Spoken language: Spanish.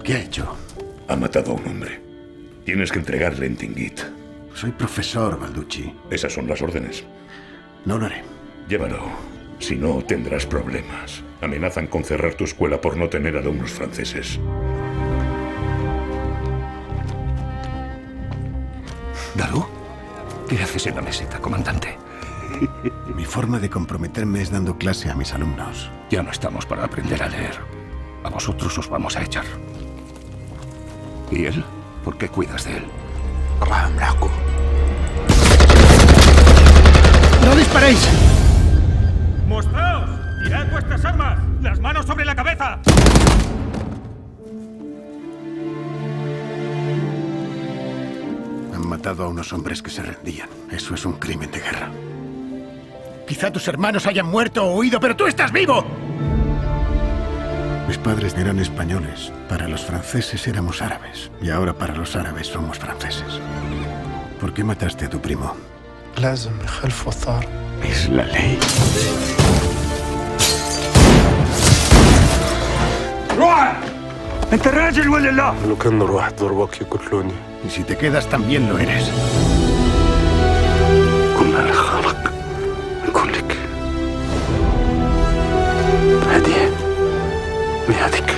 ¿Qué ha hecho? Ha matado a un hombre. Tienes que entregarle en Tingit. Soy profesor, Balducci. Esas son las órdenes. No lo haré. Llévalo. Si no, tendrás problemas. Amenazan con cerrar tu escuela por no tener alumnos franceses. ¿Daru? ¿Qué haces en la meseta, comandante? Mi forma de comprometerme es dando clase a mis alumnos. Ya no estamos para aprender a leer. A vosotros os vamos a echar. ¿Y él? ¿Por qué cuidas de él? ¡No disparéis! ¡Mostraos! ¡Tirad vuestras armas! ¡Las manos sobre la cabeza! Han matado a unos hombres que se rendían. Eso es un crimen de guerra. Quizá tus hermanos hayan muerto o huido, pero tú estás vivo. Mis padres eran españoles. Para los franceses éramos árabes. Y ahora para los árabes somos franceses. ¿Por qué mataste a tu primo? Es la ley. ¡Enterrad الراجل ولا لا! لو كان نروح ضربك يقتلوني. Y si te quedas, también lo eres. كنا لخالك نكون لك هذه ميعادك.